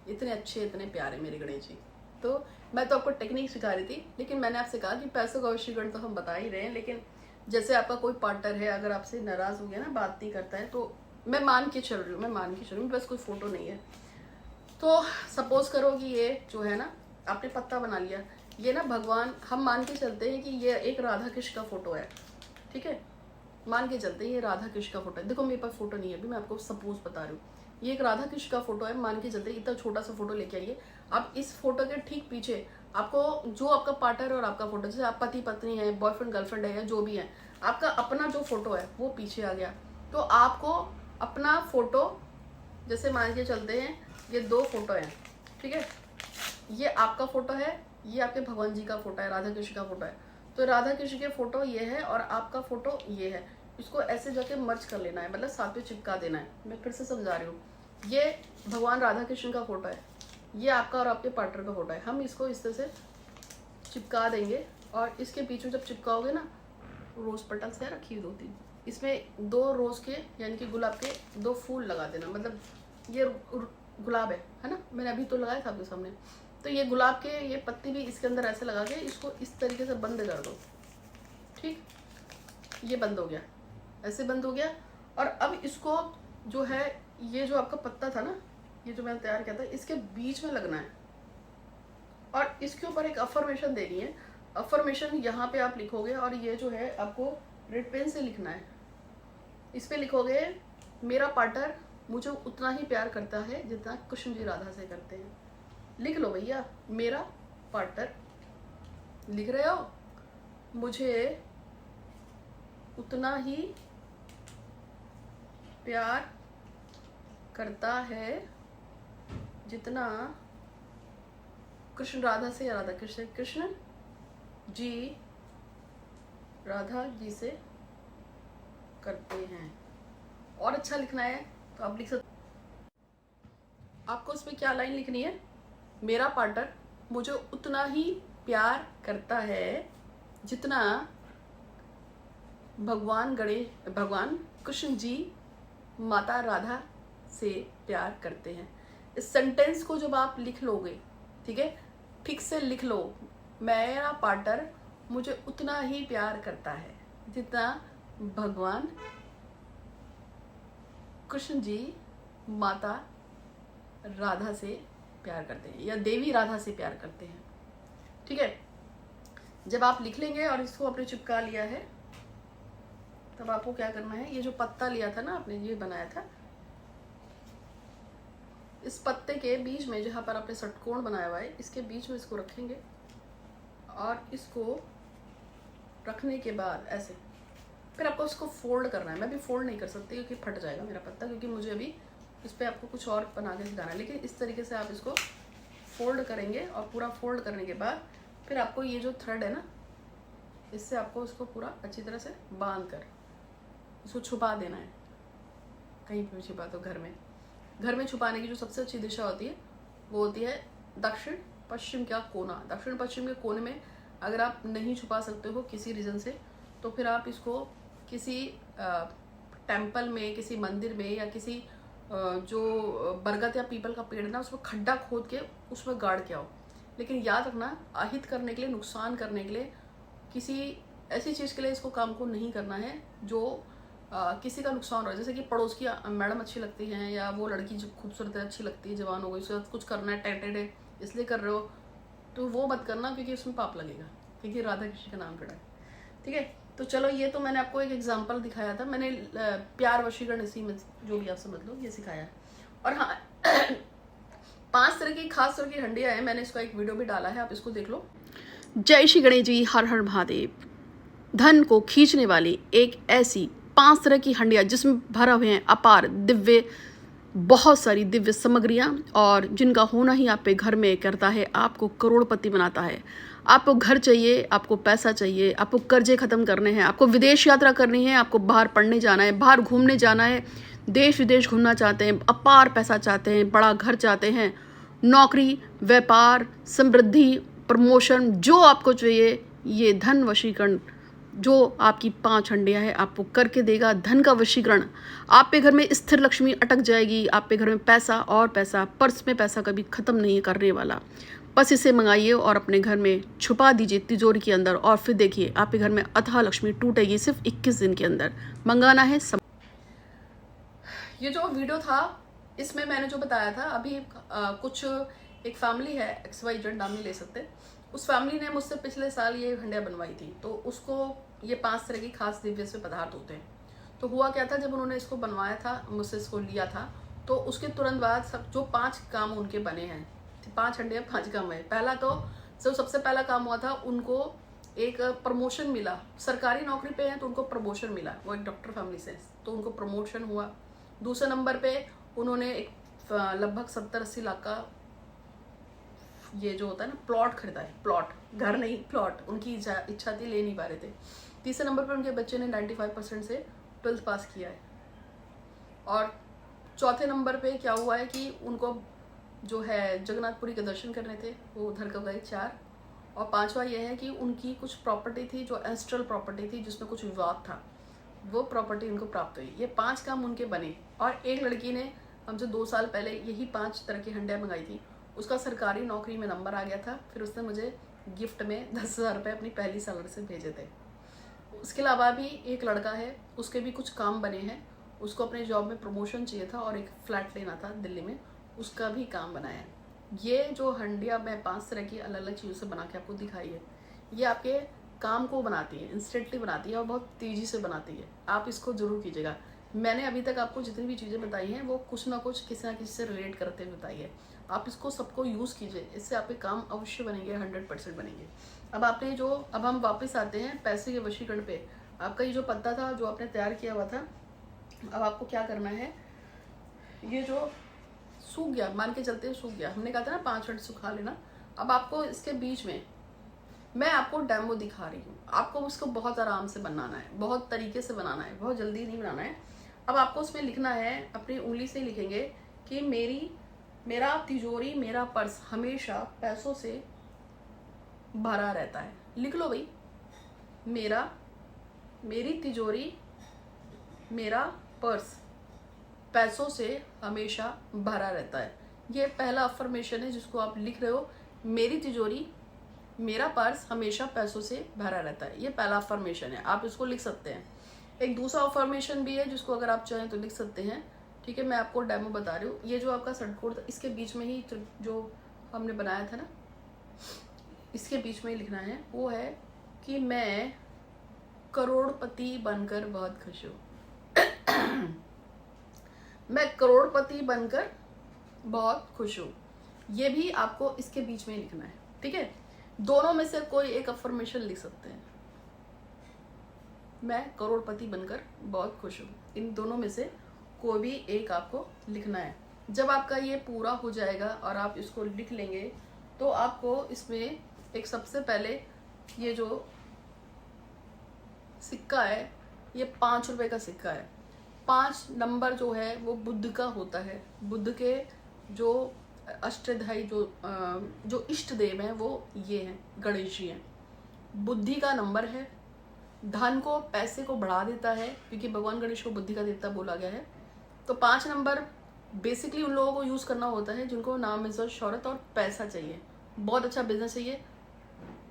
इतने अच्छे इतने प्यारे मेरे गणेश जी। तो मैं तो आपको टेक्निक सिखा रही थी, लेकिन मैंने आपसे कहा कि पैसों का वशीकरण तो हम बता ही रहे हैं, लेकिन जैसे आपका कोई पार्टनर है, अगर आपसे नाराज हो गया ना, बात नहीं करता है, तो मैं मान के चल रही हूँ, बस कोई फोटो नहीं है। तो सपोज करो कि ये जो है ना, आपने पत्ता बना लिया, ये ना भगवान, हम मान के चलते हैं कि ये एक राधा कृष्ण का फोटो है, ठीक है, मान के चलते हैं ये राधा कृष्ण का फोटो है। देखो मेरे पास फोटो नहीं है अभी, मैं आपको सपोज बता रही हूँ, ये एक राधा कृष्ण का फोटो है, मान के चलते इतना छोटा सा फोटो लेके आइए। अब इस फोटो के ठीक पीछे आपको जो आपका पार्टनर और आपका फोटो, जैसे आप पति पत्नी है, बॉयफ्रेंड गर्लफ्रेंड है, या जो भी है, आपका अपना जो फोटो है वो पीछे आ गया। तो आपको अपना फोटो, जैसे मान के चलते हैं ये 2 फोटो हैं, ठीक है, ये आपका फोटो है, ये आपके भगवान जी का फोटो है, राधा कृष्ण का फोटो है। तो राधा कृष्ण के फोटो ये है और आपका फोटो ये है, इसको ऐसे जाके मर्ज कर लेना है, मतलब साथ में चिपका देना है। मैं फिर से समझा रही हूँ, ये भगवान राधा कृष्ण का फोटो है, ये आपका और आपके पार्टनर का फोटो है। हम इसको इस तरह से चिपका देंगे और इसके बीच में जब चिपकाओगे ना, रोज पटल से रखी हुई 2-3, इसमें 2 रोज के यानी कि गुलाब के 2 फूल लगा देना, मतलब ये गुलाब है ना, मैंने अभी तो लगाया था आपके सामने। तो ये गुलाब के ये पत्ती भी इसके अंदर ऐसे लगा के इसको इस तरीके से बंद कर दो, ठीक, ये बंद हो गया, ऐसे बंद हो गया। और अब इसको जो है, ये जो आपका पत्ता था ना, ये जो मैंने तैयार किया था, इसके बीच में लगना है और इसके ऊपर एक अफर्मेशन देनी है। अफर्मेशन यहाँ पे आप लिखोगे और ये जो है आपको रेड पेन से लिखना है। इस पे लिखोगे, मेरा पार्टनर मुझे उतना ही प्यार करता है जितना कृष्ण जी राधा से करते हैं। लिख लो भैया, मेरा पार्टनर, लिख रहे हो, मुझे उतना ही प्यार करता है जितना कृष्ण राधा से, या राधा कृष्ण जी राधा जी से करते हैं। और अच्छा लिखना है तो आप लिख सकते, आपको उसमें क्या लाइन लिखनी है, मेरा पार्टनर मुझे उतना ही प्यार करता है जितना भगवान कृष्ण जी माता राधा से प्यार करते हैं। इस सेंटेंस को जब आप लिख लोगे, ठीक है, ठीक से लिख लो, मेरा पार्टनर मुझे उतना ही प्यार करता है जितना भगवान कृष्ण जी माता राधा से प्यार करते हैं, या देवी राधा से प्यार करते हैं, ठीक है। जब आप लिख लेंगे और इसको आपने चिपका लिया है, तब आपको क्या करना है, ये जो पत्ता लिया था ना आपने, ये बनाया था, इस पत्ते के बीच में जहाँ पर आपने षटकोण बनाया हुआ है, इसके बीच में इसको रखेंगे और इसको रखने के बाद ऐसे फिर आपको इसको फोल्ड करना है। मैं भी फोल्ड नहीं कर सकती क्योंकि फट जाएगा मेरा पत्ता, क्योंकि मुझे अभी इस पर आपको कुछ और बना के दिखाना है। लेकिन इस तरीके से आप इसको फोल्ड करेंगे और पूरा फोल्ड करने के बाद फिर आपको ये जो थ्रेड है ना, इससे आपको इसको पूरा अच्छी तरह से बांध कर इसको छुपा देना है। कहीं पर छुपा दो, घर में छुपाने की जो सबसे अच्छी दिशा होती है वो होती है दक्षिण पश्चिम का कोना। दक्षिण पश्चिम के कोने में अगर आप नहीं छुपा सकते हो किसी रीज़न से, तो फिर आप इसको किसी टेम्पल में, किसी मंदिर में, या किसी जो बरगद या पीपल का पेड़ ना, उसमें खड्डा खोद के उसमें गाड़ के आओ। लेकिन याद रखना, अहित करने के लिए, नुकसान करने के लिए, किसी ऐसी चीज़ के लिए इसको काम को नहीं करना है जो किसी का नुकसान हो रहा है। जैसे कि पड़ोस की मैडम अच्छी लगती हैं, या वो लड़की जो खूबसूरत है, अच्छी लगती है, जवान हो गई, उसके साथ कुछ करना है, टेंटेड है इसलिए कर रहे हो, तो वो मत करना, क्योंकि उसमें पाप लगेगा, क्योंकि राधा कृष्ण का नाम जुड़ा है, ठीक है। तो चलो, ये तो मैंने आपको एक एग्जांपल दिखाया था, मैंने प्यार वशीकरण इसी में जो भी आप समझ लो ये सिखाया है। और हाँ 5 तरह की खास तरह की हंडियाँ हैं, मैंने इसका एक वीडियो भी डाला है, आप इसको देख लो। जय श्री गणेश जी, हर हर महादेव। धन को खींचने वाली एक ऐसी 5 तरह की हंडियाँ जिसमें भरा हुए हैं अपार दिव्य बहुत सारी दिव्य सामग्रियाँ, और जिनका होना ही आप पे घर में करता है आपको करोड़पति बनाता है। आपको घर चाहिए, आपको पैसा चाहिए, आपको कर्जे ख़त्म करने हैं, आपको विदेश यात्रा करनी है, आपको बाहर पढ़ने जाना है, बाहर घूमने जाना है, देश विदेश घूमना चाहते हैं, अपार पैसा चाहते हैं, बड़ा घर चाहते हैं, नौकरी, व्यापार, समृद्धि, प्रमोशन, जो आपको चाहिए, ये धन वशीकरण जो आपकी 5 हंडियाँ है आपको करके देगा। धन का वशीकरण, आप पे घर में स्थिर लक्ष्मी अटक जाएगी, आप पे घर में पैसा और पैसा, पर्स में पैसा कभी ख़त्म नहीं करने वाला। बस इसे मंगाइए और अपने घर में छुपा दीजिए तिजोरी के अंदर, और फिर देखिए आपके घर में अथाह लक्ष्मी टूटेगी सिर्फ 21 दिन के अंदर। मंगाना है ये जो वीडियो था इसमें मैंने जो बताया था अभी कुछ एक फैमिली है, XYZ नाम नहीं ले सकते, उस फैमिली ने मुझसे पिछले साल ये हंडिया बनवाई थी। तो उसको ये 5 तरह की खास दिव्य से पदार्थ होते हैं। तो हुआ क्या था, जब उन्होंने इसको बनवाया था, मुझसे इसको लिया था, तो उसके तुरंत बाद सब जो 5 काम उनके बने हैं, 5 हंडिया 5 काम है। पहला तो सबसे पहला काम हुआ था, उनको एक प्रमोशन मिला। सरकारी नौकरी पे है तो उनको प्रमोशन मिला, वो एक डॉक्टर फैमिली से, तो उनको प्रमोशन हुआ। दूसरे नंबर पे उन्होंने एक लगभग 70-80 लाख का ये जो होता है ना प्लॉट खरीदा है। प्लॉट, घर नहीं, प्लॉट। उनकी इच्छा थी, ले नहीं पा रहे थे। तीसरे नंबर पे उनके बच्चे ने 95% से 12th पास किया है। और चौथे नंबर पे क्या हुआ है कि उनको जो है जगन्नाथपुरी के दर्शन करने थे, वो उधर का गए 4। और 5वां ये है कि उनकी कुछ प्रॉपर्टी थी जो एंस्ट्रल प्रॉपर्टी थी जिसमें कुछ विवाद था, वो प्रॉपर्टी उनको प्राप्त हुई। ये 5 काम उनके बने। और एक लड़की ने हमसे 2 साल पहले यही 5 तरह की हंडिया मंगाई थी, उसका सरकारी नौकरी में नंबर आ गया था। फिर उसने मुझे गिफ्ट में 10,000 रुपये अपनी पहली सैलरी से भेजे थे। उसके अलावा भी एक लड़का है, उसके भी कुछ काम बने हैं। उसको अपने जॉब में प्रमोशन चाहिए था और एक फ्लैट लेना था दिल्ली में, उसका भी काम बनाया है। ये जो हंडिया मैं 5 तरह की अलग अलग चीज़ों से बना के आपको दिखाई है, ये आपके काम को बनाती है, इंस्टेंटली बनाती है और बहुत तेज़ी से बनाती है। आप इसको ज़रूर कीजिएगा। मैंने अभी तक आपको जितनी भी चीज़ें बताई हैं वो कुछ ना कुछ किसी ना किसी से रिलेट करते हुए बताई है। आप इसको सबको यूज़ कीजिए, इससे आपके काम अवश्य बनेंगे, 100% बनेंगे। अब हम वापस आते हैं पैसे के वशीकरण पे। आपका ये जो पत्ता था जो आपने तैयार किया हुआ था, अब आपको क्या करना है, ये जो सूख गया, मान के चलते हैं सूख गया, हमने कहा था ना 5 मिनट सुखा लेना। अब आपको इसके बीच में मैं आपको डेमो दिखा रही हूँ, आपको उसको बहुत आराम से बनाना है, बहुत तरीके से बनाना है, बहुत जल्दी नहीं बनाना है। अब आपको उसमें लिखना है, अपनी उंगली से लिखेंगे कि मेरा तिजोरी, मेरा पर्स हमेशा पैसों से भरा रहता है। लिख लो भाई, मेरी तिजोरी, मेरा पर्स पैसों से हमेशा भरा रहता है। ये पहला अफर्मेशन है जिसको आप लिख रहे हो, मेरी तिजोरी, मेरा पर्स हमेशा पैसों से भरा रहता है। ये पहला अफर्मेशन है, आप इसको लिख सकते हैं। एक दूसरा अफर्मेशन भी है जिसको अगर आप चाहें तो लिख सकते हैं, ठीक है। मैं आपको डेमो बता रही हूँ। ये जो आपका षटकोण था, इसके बीच में ही जो हमने बनाया था ना, इसके बीच में ही लिखना है, वो है कि मैं करोड़पति बनकर बहुत खुश हूँ। मैं करोड़पति बनकर बहुत खुश हूँ। ये भी आपको इसके बीच में ही लिखना है, ठीक है। दोनों में से कोई एक अफर्मेशन लिख सकते हैं, मैं करोड़पति बनकर बहुत खुश हूँ। इन दोनों में से कोई भी एक आपको लिखना है। जब आपका ये पूरा हो जाएगा और आप इसको लिख लेंगे, तो आपको इसमें एक सबसे पहले ये जो सिक्का है, ये 5 रुपए का सिक्का है। 5 नंबर जो है वो बुद्ध का होता है। बुद्ध के जो अष्टधाई जो इष्ट देव हैं वो ये हैं, गणेश जी हैं। बुद्धि का नंबर है, धन को, पैसे को बढ़ा देता है, क्योंकि भगवान गणेश को बुद्धि का देवता बोला गया है। तो 5 नंबर बेसिकली उन लोगों को यूज़ करना होता है जिनको नाम, इज्जत, शौहरत और पैसा चाहिए, बहुत अच्छा बिजनेस चाहिए,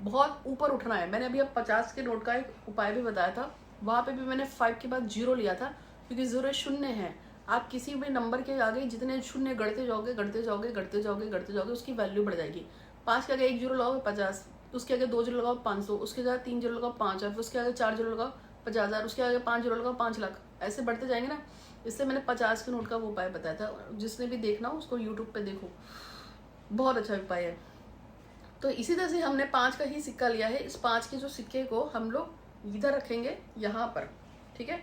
बहुत ऊपर उठना है। मैंने अभी 50 के नोट का एक उपाय भी बताया था, वहाँ पे भी मैंने 5 के बाद 0 लिया था, क्योंकि 0 शून्य है। आप किसी भी नंबर के आगे जितने शून्य गढ़ते जाओगे, उसकी वैल्यू बढ़ जाएगी। 5 के आगे 1 0 लगाओगे 50, उसके आगे 2 0 लगाओ 500, उसके आगे 3 0 लगाओ 5,000, उसके आगे 4 0 लगाओ 50,000, उसके आगे 5 0 लगाओ 5 लाख, ऐसे बढ़ते जाएंगे ना। इसलिए मैंने 50 के नोट का वो उपाय बताया था, जिसने भी देखना हो उसको यूट्यूब पे देखो, बहुत अच्छा उपाय है। तो इसी तरह से हमने 5 का ही सिक्का लिया है। इस 5 के जो सिक्के को हम लोग इधर रखेंगे, यहाँ पर, ठीक है,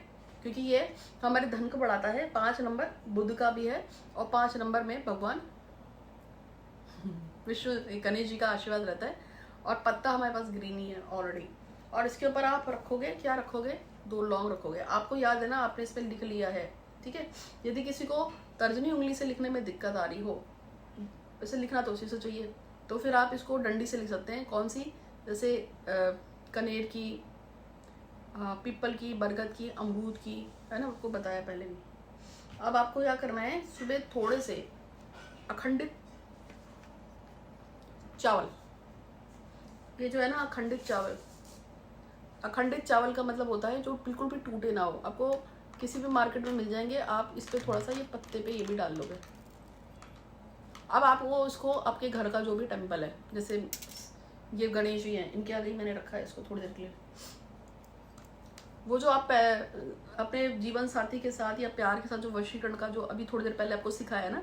क्योंकि ये हमारे धन को बढ़ाता है। 5 नंबर बुध का भी है और 5 नंबर में भगवान विष्णु गणेश जी का आशीर्वाद रहता है। और पत्ता हमारे पास ग्रीन ही है ऑलरेडी। और इसके ऊपर आप रखोगे, क्या रखोगे, 2 लौंग रखोगे। आपको याद है ना, आपने इस पर लिख लिया है, ठीक है। यदि किसी को तर्जनी उंगली से लिखने में दिक्कत आ रही हो, वैसे लिखना तो उसी से चाहिए, तो फिर आप इसको डंडी से लिख सकते हैं। कौन सी, जैसे कनेर की, पीपल की, बरगद की, अमरूद की, है ना, आपको बताया पहले भी। अब आपको क्या करना है, सुबह थोड़े से अखंडित चावल, ये जो है ना अखंडित चावल, अखंडित चावल का मतलब होता है जो बिल्कुल भी टूटे ना हो। आपको किसी भी मार्केट में मिल जाएंगे। आप इस पे थोड़ा सा ये पत्ते पे ये भी डाल लोगे। अब आप वो इसको आपके घर का जो भी टेम्पल है, जैसे ये गणेश जी हैं, इनके आगे ही मैंने रखा है इसको थोड़ी देर के लिए। वो जो आप अपने जीवन साथी के साथ या प्यार के साथ जो वशीकरण का जो अभी थोड़ी देर पहले आपको सिखाया ना,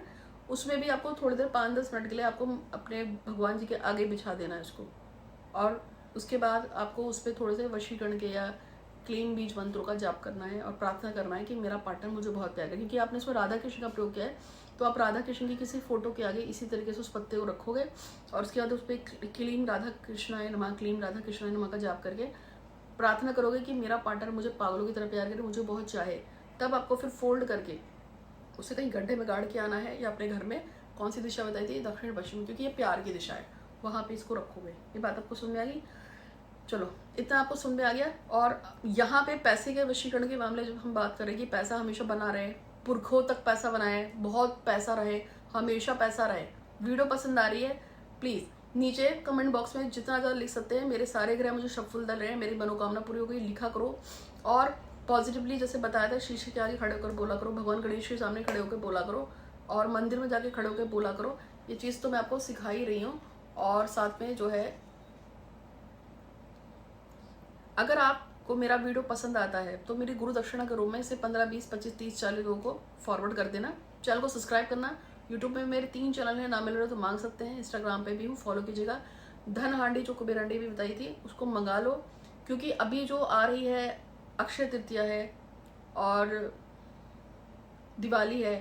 उसमें भी आपको थोड़ी देर 5-10 मिनट के लिए आपको अपने भगवान जी के आगे बिछा देना है इसको। और उसके बाद आपको उस पर थोड़े से वशीकरण के या क्लीन बीज मंत्रों का जाप करना है और प्रार्थना करना है कि मेरा पार्टनर मुझे बहुत प्यार करे। क्योंकि आपने इसमें राधा कृष्ण का प्रयोग किया है, तो आप राधा कृष्ण की किसी फोटो के आगे इसी तरीके से उस पत्ते को रखोगे और उसके बाद उस पर क्लीन राधा कृष्णाय नमः, क्लीन राधा कृष्णाय नमः का जाप करके प्रार्थना करोगे कि मेरा पार्टनर मुझे पागलों की तरह प्यार करे, मुझे बहुत चाहे। तब आपको फिर फोल्ड करके उसे कहीं गड्ढे में गाड़ के आना है, या अपने घर में कौन सी दिशा बताई थी, दक्षिण पश्चिम, क्योंकि ये प्यार की दिशा है, वहाँ पे इसको रखोगे। ये बात आपको समझ में आ गई? चलो, इतना आपको समझ में आ गया। और यहाँ पे पैसे के वशीकरण के मामले जब हम बात करें कि पैसा हमेशा बना रहे, पुरखों तक पैसा बनाए, बहुत पैसा रहे, हमेशा पैसा रहे। वीडियो पसंद आ रही है, प्लीज़ नीचे कमेंट बॉक्स में जितना ज़्यादा लिख सकते हैं, मेरे सारे ग्रह मुझे सफल दल रहे हैं, मेरी मनोकामना पूरी हो गई, लिखा करो। और पॉजिटिवली जैसे बताया था, शीशे के आगे खड़े होकर बोला करो, भगवान गणेश के सामने खड़े होकर बोला करो, और मंदिर में जाके खड़े होकर बोला करो। ये चीज़ तो मैं आपको सिखा ही रही हूँ। और साथ में जो है, अगर आपको मेरा वीडियो पसंद आता है तो मेरी गुरु दक्षिणा के रूप में इसे 15, 20, 25, 30, 40 लोगों को फॉरवर्ड कर देना। चैनल को सब्सक्राइब करना। यूट्यूब में मेरे 3 चैनल हैं, ना मिल रहे तो मांग सकते हैं। इंस्टाग्राम पे भी हूँ, फॉलो कीजिएगा। धन हांडी जो कुबेर हांडी भी बताई थी, उसको मंगा लो, क्योंकि अभी जो आ रही है अक्षय तृतीया है और दिवाली है,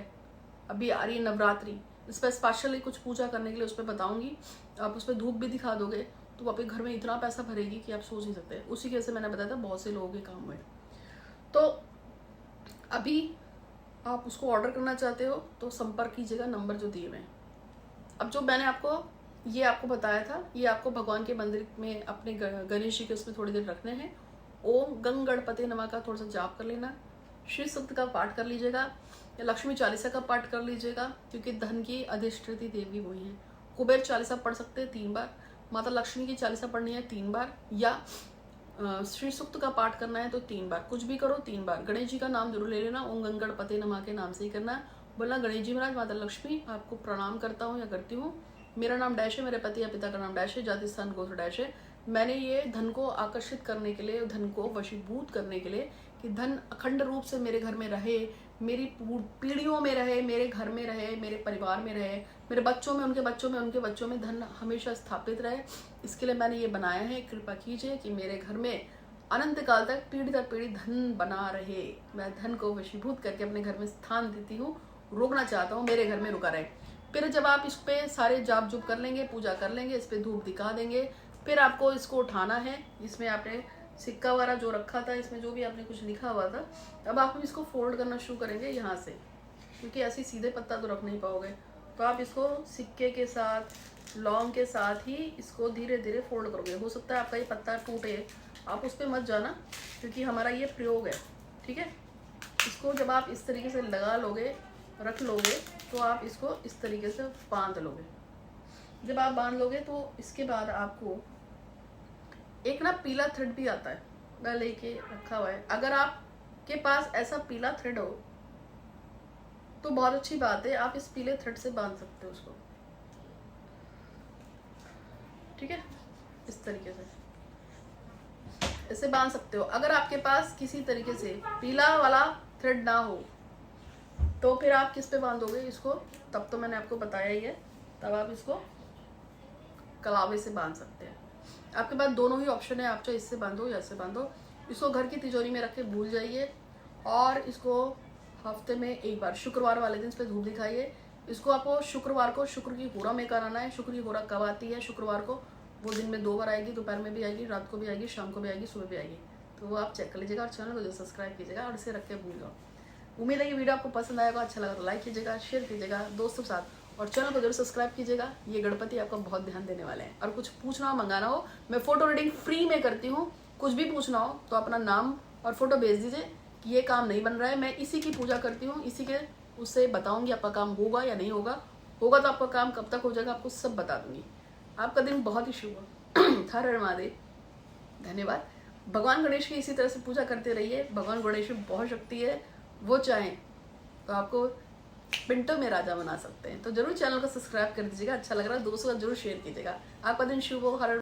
अभी आ रही है नवरात्रि, इस पर स्पेशली कुछ पूजा करने के लिए उस पर बताऊँगी। आप उस पर धूप भी दिखा दोगे तो आपके घर में इतना पैसा भरेगी कि आप सोच नहीं सकते। उसी के जैसे मैंने बताया था, बहुत से लोगों के काम हुए। तो अभी आप उसको ऑर्डर करना चाहते हो तो संपर्क कीजिएगा, नंबर जो दिए हुए हैं। अब जो मैंने आपको बताया था, ये आपको भगवान के मंदिर में अपने गणेश जी के उसमें थोड़ी देर रखने हैं। ओम गंग गणपति नमः का थोड़ा सा जाप कर लेना, श्री सूक्त का पाठ कर लीजिएगा, या लक्ष्मी चालीसा का पाठ कर लीजिएगा, क्योंकि धन की अधिष्ठित देवी वही है। कुबेर चालीसा पढ़ सकते हैं 3 बार, माता लक्ष्मी की चालीसा पढ़नी है 3 बार, या श्री सूक्त का पाठ करना है तो 3 बार, कुछ भी करो 3 बार। गणेश जी का नाम जरूर ले लेना, ओम गंग गणपति नमः के नाम से ही करना है। बोलना, गणेश जी महाराज, माता लक्ष्मी आपको प्रणाम करता हूँ या करती हूँ, मेरा नाम डैश है, मेरे पति या पिता का नाम डैश है, जाति स्थान गोत्र डैश है। मैंने ये धन को आकर्षित करने के लिए, धन को वशीभूत करने के लिए, कि धन अखंड रूप से मेरे घर में रहे, मेरी पीढ़ियों में रहे, मेरे घर में रहे, मेरे परिवार में रहे, मेरे बच्चों में, उनके बच्चों में, उनके बच्चों में धन हमेशा स्थापित रहे। इसके लिए मैंने ये बनाया है। कृपा कीजिए कि मेरे घर में अनंत काल तक पीढ़ी दर पीढ़ी धन बना रहे। मैं धन को वशीभूत करके अपने घर में स्थान देती हूँ, रोकना चाहता हूँ, मेरे घर में रुका रहे। फिर जब आप इस पे सारे जाप जुप कर लेंगे, पूजा कर लेंगे, इस पे धूप दिखा देंगे, फिर आपको इसको उठाना है। इसमें आपने सिक्का वगैरह जो रखा था, इसमें जो भी आपने कुछ लिखा हुआ था, अब आप इसको फोल्ड करना शुरू करेंगे यहाँ से, क्योंकि ऐसे सीधे पत्ता तो रख नहीं पाओगे। तो आप इसको सिक्के के साथ, लौंग के साथ ही इसको धीरे धीरे फोल्ड करोगे। हो सकता है आपका ये पत्ता टूटे, आप उस पर मत जाना, क्योंकि हमारा ये प्रयोग है, ठीक है। इसको जब आप इस तरीके से लगा लोगे, रख लोगे, तो आप इसको इस तरीके से बांध लोगे। जब आप बांध लोगे तो इसके बाद आपको एक ना पीला थ्रेड भी आता है, मैं लेके रखा हुआ है। अगर आपके पास ऐसा पीला थ्रेड हो तो बहुत अच्छी बात है, आप इस पीले थ्रेड से बांध सकते हो उसको, ठीक है। इस तरीके से इसे बांध सकते हो। अगर आपके पास किसी तरीके से पीला वाला थ्रेड ना हो तो फिर आप किस पे बांधोगे इसको, तब तो मैंने आपको बताया ही है। तब आप इसको कलावे से बांध सकते हैं। आपके पास दोनों ही ऑप्शन है, आप चाहे इससे बांधो या इससे बांधो। इसको घर की तिजोरी में रख के भूल जाइए और इसको हफ्ते में एक बार शुक्रवार वाले दिन इस पर धूप दिखाइए। इसको आपको शुक्रवार को शुक्र की होरा में कराना है। शुक्र की होरा कब आती है? शुक्रवार को। वो दिन में 2 बार आएगी, दोपहर में भी आएगी, रात को भी आएगी, शाम को भी आएगी, सुबह भी आएगी। तो वो आप चेक कर लीजिएगा और चैनल को जो सब्सक्राइब कीजिएगा और इसे रख के भूल जाओ। उम्मीद है कि वीडियो आपको पसंद आएगा, अच्छा लगा तो लाइक कीजिएगा, शेयर कीजिएगा दोस्तों के साथ और चैनल को जरूर सब्सक्राइब कीजिएगा। ये गणपति आपको बहुत ध्यान देने वाले हैं। और कुछ पूछना हो, मंगाना हो, मैं फोटो रीडिंग फ्री में करती हूँ। कुछ भी पूछना हो तो अपना नाम और फोटो भेज दीजिए कि ये काम नहीं बन रहा है, मैं इसी की पूजा करती हूँ, इसी के उससे बताऊंगी आपका काम होगा या नहीं होगा। होगा तो आपका काम कब तक हो जाएगा आपको सब बता दूंगी। आपका दिन बहुत ही शुभ हो। हर हर महादेव। धन्यवाद। भगवान गणेश की इसी तरह से पूजा करते रहिए। भगवान गणेश में बहुत शक्ति है, वो चाहें तो आपको मिनटों में राजा बना सकते हैं। तो जरूर चैनल को सब्सक्राइब कर दीजिएगा। अच्छा लग रहा है दोस्तों का जरूर शेयर कीजिएगा। आपका दिन शुभ हो। हर